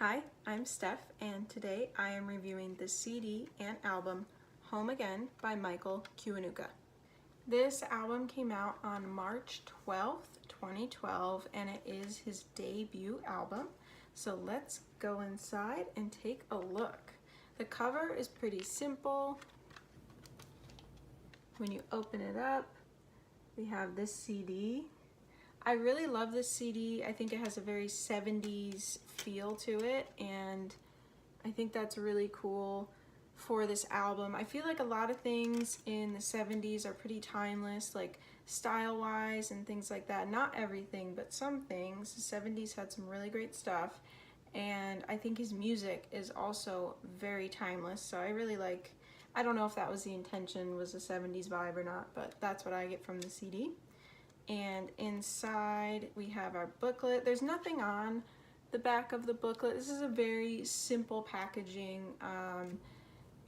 Hi, I'm Steph, and today I am reviewing the CD and album Home Again by Michael Kiwanukar. This album came out on March 12th, 2012, and it is his debut album. So let's go inside and take a look. The cover is pretty simple. When you open it up, we have this CD. I really love this CD. I think it has a very 70s feel to it, and I think that's really cool for this album. I feel like a lot of things in the 70s are pretty timeless, like style-wise and things like that. Not everything, but some things. The 70s had some really great stuff, and I think his music is also very timeless, so I really like, I don't know if that was the intention, was a 70s vibe or not, but that's what I get from the CD. And inside we have our booklet. There's nothing on the back of the booklet. This is a very simple packaging.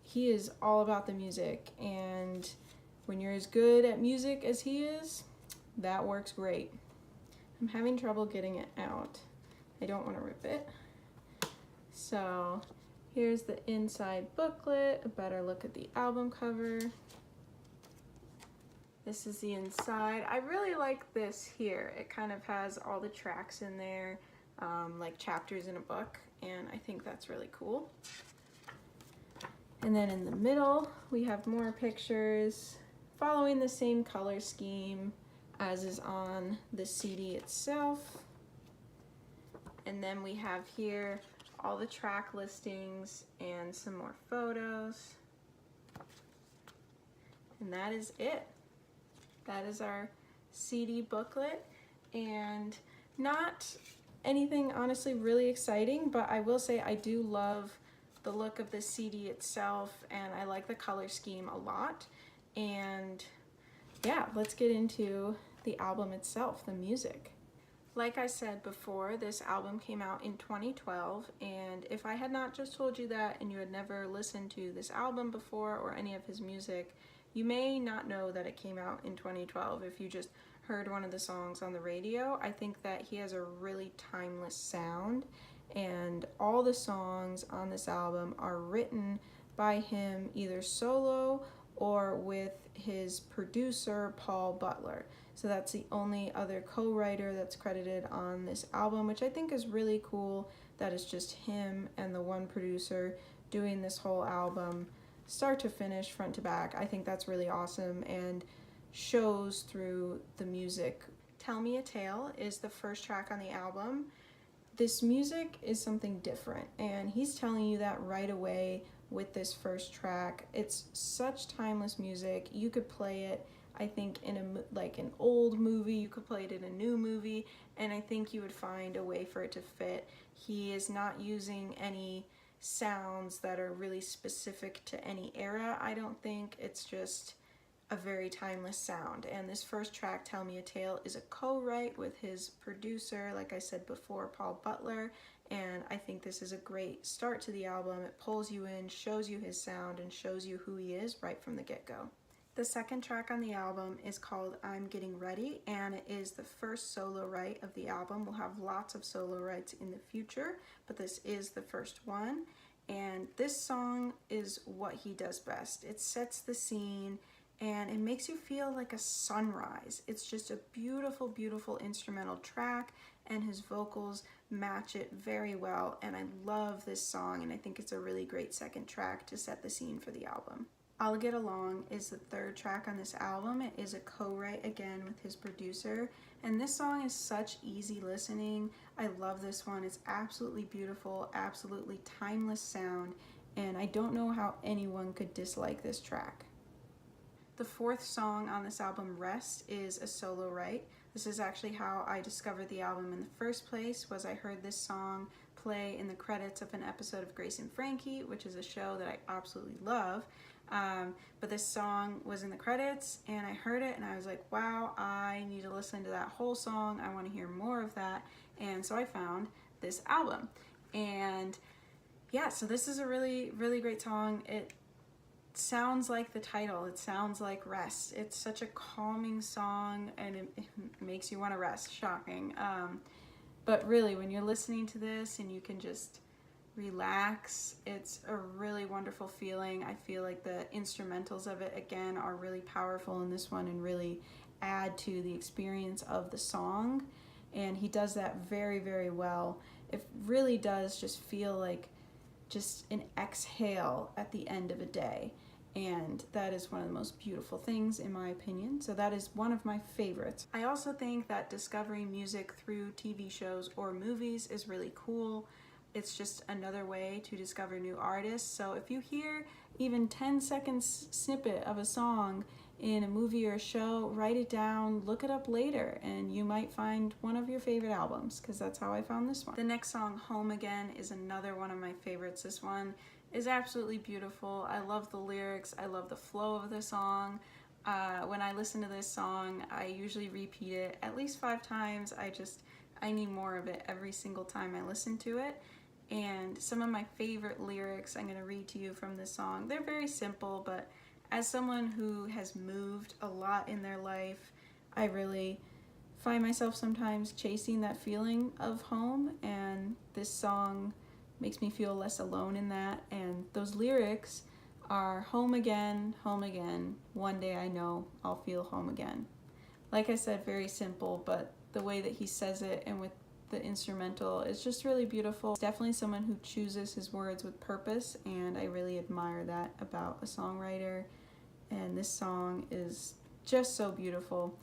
He is all about the music, and when you're as good at music as he is, that works great. I'm having trouble getting it out. I don't want to rip it. So here's the inside booklet, a better look at the album cover. This is the inside. I really like this here. It kind of has all the tracks in there, like chapters in a book, and I think that's really cool. And then in the middle, we have more pictures following the same color scheme as is on the CD itself. And then we have here all the track listings and some more photos. And that is it. That is our CD booklet, and not anything honestly really exciting, but I will say I do love the look of the CD itself, and I like the color scheme a lot. And yeah, let's get into the album itself, the music. Like I said before, this album came out in 2012, and if I had not just told you that and you had never listened to this album before or any of his music, you may not know that it came out in 2012 if you just heard one of the songs on the radio. I think that he has a really timeless sound, and all the songs on this album are written by him either solo or with his producer, Paul Butler. So that's the only other co-writer that's credited on this album, which I think is really cool, that it's just him and the one producer doing this whole album start to finish, front to back. I think that's really awesome and shows through the music. Tell Me a Tale is the first track on the album. This music is something different, and he's telling you that right away with this first track. It's such timeless music. You could play it, I think, in an old movie. You could play it in a new movie, and I think you would find a way for it to fit. He is not using any sounds that are really specific to any era, I don't think. It's just a very timeless sound. And this first track, Tell Me a Tale, is a co-write with his producer, like I said before, Paul Butler, and I think this is a great start to the album. It pulls you in, shows you his sound, and shows you who he is right from the get-go. The second track on the album is called I'm Getting Ready, and it is the first solo write of the album. We'll have lots of solo writes in the future, but this is the first one. And this song is what he does best. It sets the scene, and it makes you feel like a sunrise. It's just a beautiful, beautiful instrumental track, and his vocals match it very well. And I love this song, and I think it's a really great second track to set the scene for the album. I'll Get Along is the third track on this album. It is a co-write again with his producer, and this song is such easy listening. I love this one. It's absolutely beautiful, absolutely timeless sound, and I don't know how anyone could dislike this track. The fourth song on this album, Rest, is a solo write. This is actually how I discovered the album in the first place, was I heard this song play in the credits of an episode of Grace and Frankie, which is a show that I absolutely love. But this song was in the credits, and I heard it, and I was like, wow, I need to listen to that whole song. I want to hear more of that. And so I found this album. And yeah, so this is a really, really great song. It sounds like the title. It sounds like Rest. It's such a calming song, and it makes you want to rest. Shocking. But really, when you're listening to this and you can just relax. It's a really wonderful feeling. I feel like the instrumentals of it again are really powerful in this one and really add to the experience of the song, and he does that very, very well. It really does just feel like just an exhale at the end of a day, and that is one of the most beautiful things in my opinion. So that is one of my favorites. I also think that discovering music through TV shows or movies is really cool. It's just another way to discover new artists. So if you hear even 10 seconds snippet of a song in a movie or a show, write it down, look it up later, and you might find one of your favorite albums, because that's how I found this one. The next song, Home Again, is another one of my favorites. This one is absolutely beautiful. I love the lyrics. I love the flow of the song. When I listen to this song, I usually repeat it at least 5 times. I need more of it every single time I listen to it. And some of my favorite lyrics I'm going to read to you from this song. They're very simple, but as someone who has moved a lot in their life, I really find myself sometimes chasing that feeling of home, and this song makes me feel less alone in that. And those lyrics are home again, one day I know I'll feel home again. Like I said, very simple, but the way that he says it and with the instrumental is just really beautiful. He's definitely someone who chooses his words with purpose, and I really admire that about a songwriter. And this song is just so beautiful,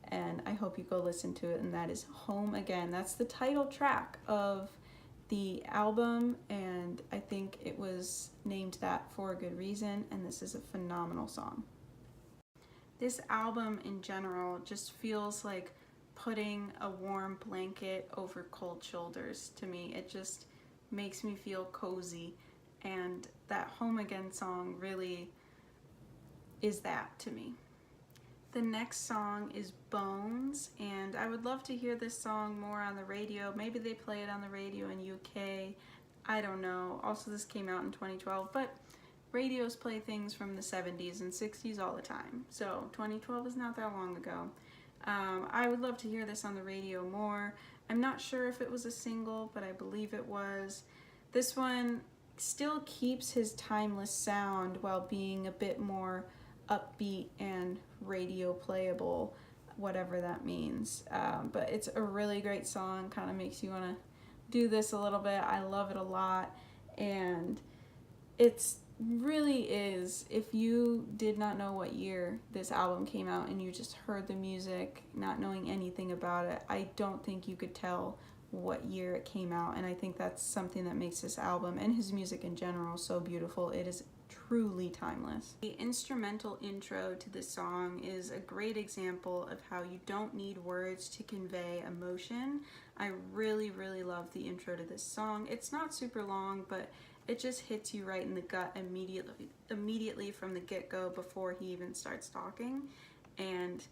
and I hope you go listen to it, and that is Home Again. That's the title track of the album, and I think it was named that for a good reason, and this is a phenomenal song. This album in general just feels like putting a warm blanket over cold shoulders to me. It just makes me feel cozy, and that Home Again song really is that to me. The next song is Bones, and I would love to hear this song more on the radio. Maybe they play it on the radio in UK. I don't know. Also, this came out in 2012, but radios play things from the 70s and 60s all the time. So 2012 is not that long ago. I would love to hear this on the radio more. I'm not sure if it was a single, but I believe it was. This one still keeps his timeless sound while being a bit more upbeat and radio playable, whatever that means. But it's a really great song, kind of makes you want to do this a little bit. I love it a lot, and it's really is, if you did not know what year this album came out and you just heard the music not knowing anything about it, I don't think you could tell what year it came out. And I think that's something that makes this album and his music in general so beautiful. It is truly timeless. The instrumental intro to this song is a great example of how you don't need words to convey emotion. I really, really love the intro to this song. It's not super long, but it just hits you right in the gut immediately from the get-go before he even starts talking. And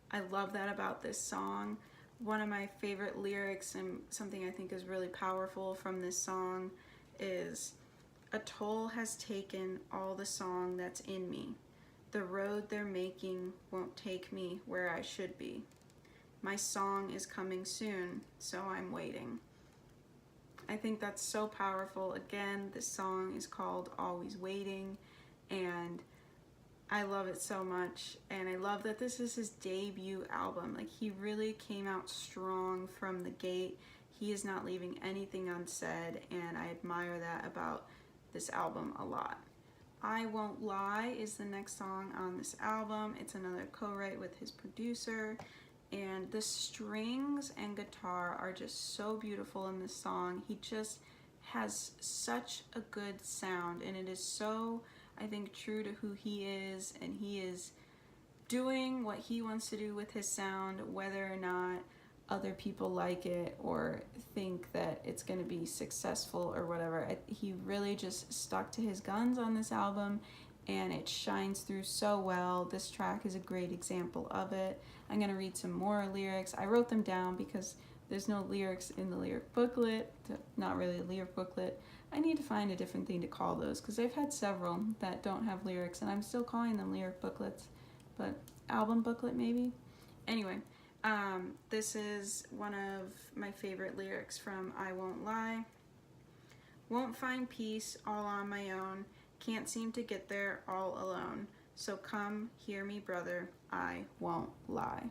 I love that about this song. One of my favorite lyrics and something I think is really powerful from this song is, "A toll has taken all the song that's in me. The road they're making won't take me where I should be. My song is coming soon, so I'm waiting." I think that's so powerful. Again, this song is called Always Waiting, and I love it so much. And I love that this is his debut album. Like, he really came out strong from the gate. He is not leaving anything unsaid, and I admire that about this album a lot. I Won't Lie is the next song on this album. It's another co-write with his producer, and the strings and guitar are just so beautiful in this song. He just has such a good sound, and it is so, I think, true to who he is, and he is doing what he wants to do with his sound, whether or not other people like it or think that it's going to be successful or whatever. He really just stuck to his guns on this album, and it shines through so well. This track is a great example of it. I'm going to read some more lyrics. I wrote them down because there's no lyrics in the lyric booklet. Not really a lyric booklet. I need to find a different thing to call those, because I've had several that don't have lyrics, and I'm still calling them lyric booklets, but album booklet maybe? Anyway, this is one of my favorite lyrics from I Won't Lie. Won't find peace all on my own. Can't seem to get there all alone. So come, hear me, brother, I won't lie.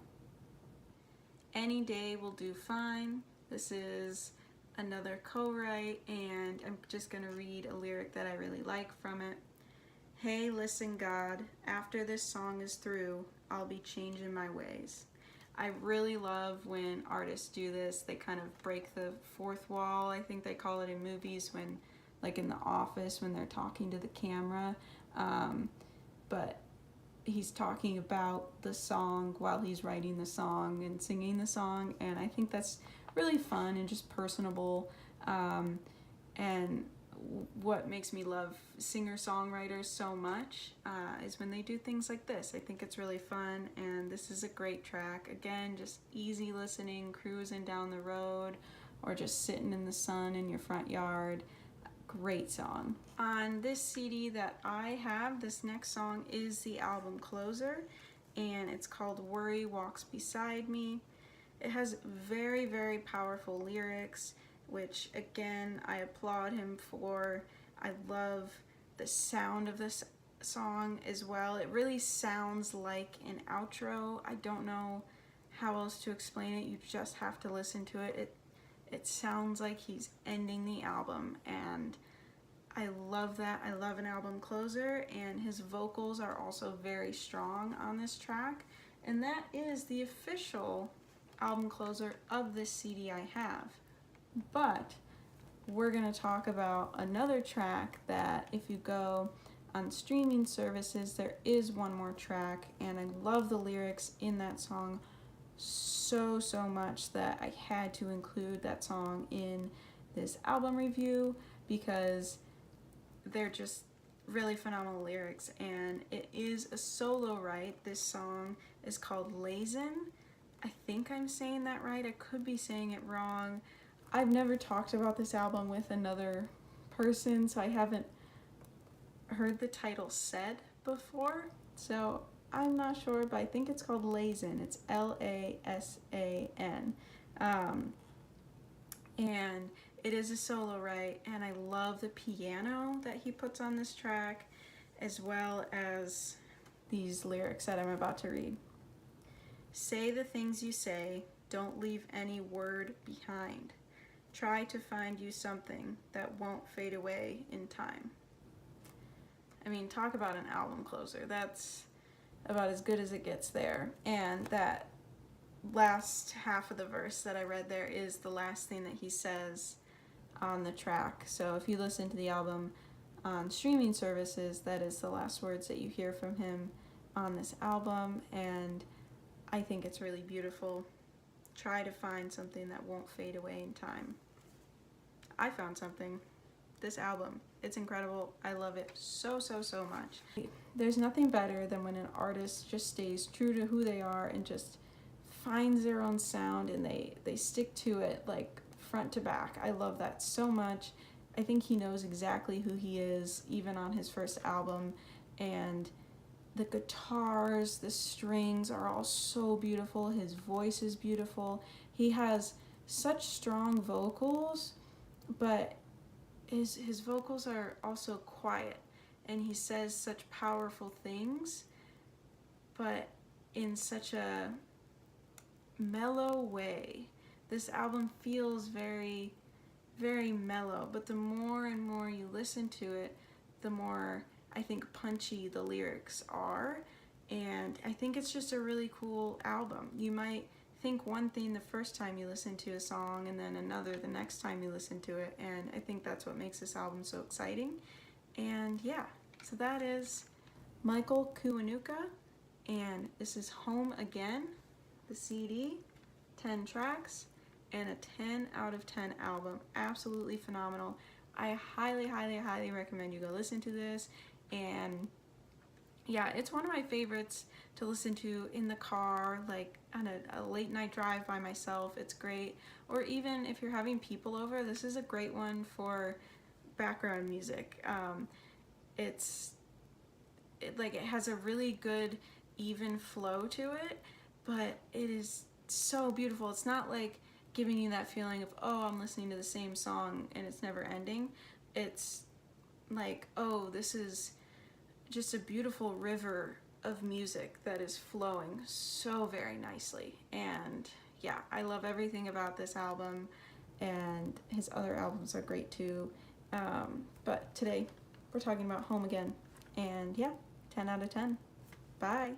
Any day will do fine. This is another co-write, and I'm just gonna read a lyric that I really like from it. Hey, listen, God, after this song is through, I'll be changing my ways. I really love when artists do this. They kind of break the fourth wall. I think they call it in movies when, like in The Office, when they're talking to the camera. But he's talking about the song while he's writing the song and singing the song. And I think that's really fun and just personable. And what makes me love singer-songwriters so much is when they do things like this. I think it's really fun, and this is a great track. Again, just easy listening, cruising down the road, or just sitting in the sun in your front yard. Great song. On this CD that I have, this next song is the album closer, and it's called Worry Walks Beside Me. It has very, very powerful lyrics, which again I applaud him for. I love the sound of this song as well. It really sounds like an outro. I don't know how else to explain it. You just have to listen to it. It sounds like he's ending the album, and I love that. I love an album closer, and his vocals are also very strong on this track, and that is the official album closer of this CD I have. But we're going to talk about another track that if you go on streaming services, there is one more track, and I love the lyrics in that song so much that I had to include that song in this album review because they're just really phenomenal lyrics, and it is a solo write. This song is called Lazen. I think I'm saying that right. I could be saying it wrong. I've never talked about this album with another person, so I haven't heard the title said before, so I'm not sure, but I think it's called Lazen. It's Lasan. And it is a solo write, and I love the piano that he puts on this track, as well as these lyrics that I'm about to read. Say the things you say, don't leave any word behind. Try to find you something that won't fade away in time. I mean, talk about an album closer. That's about as good as it gets there. And that last half of the verse that I read there is the last thing that he says on the track. So if you listen to the album on streaming services, that is the last words that you hear from him on this album, and I think it's really beautiful. Try to find something that won't fade away in time. I found something. This album, it's incredible. I love it so much. There's nothing better than when an artist just stays true to who they are and just finds their own sound, and they stick to it like front to back. I love that so much. I think he knows exactly who he is, even on his first album, and the guitars, the strings are all so beautiful. His voice is beautiful. He has such strong vocals, but his vocals are also quiet, and he says such powerful things, but in such a mellow way. This album feels very, very mellow, but the more and more you listen to it, the more I think punchy the lyrics are, and I think it's just a really cool album. You might think one thing the first time you listen to a song and then another the next time you listen to it, and I think that's what makes this album so exciting. And yeah, so that is Michael Kiwanukar, and this is Home Again, the CD, 10 tracks, and a 10 out of 10 album. Absolutely phenomenal. I highly recommend you go listen to this. And yeah, it's one of my favorites to listen to in the car, like on a late night drive by myself. It's great. Or even if you're having people over, this is a great one for background music. It has a really good even flow to it, but it is so beautiful. It's not like giving you that feeling of, oh, I'm listening to the same song and it's never ending. it's like, oh, this is just a beautiful river of music that is flowing so very nicely. And yeah, I love everything about this album, and his other albums are great too. But today we're talking about Home Again, and yeah, 10 out of 10. Bye.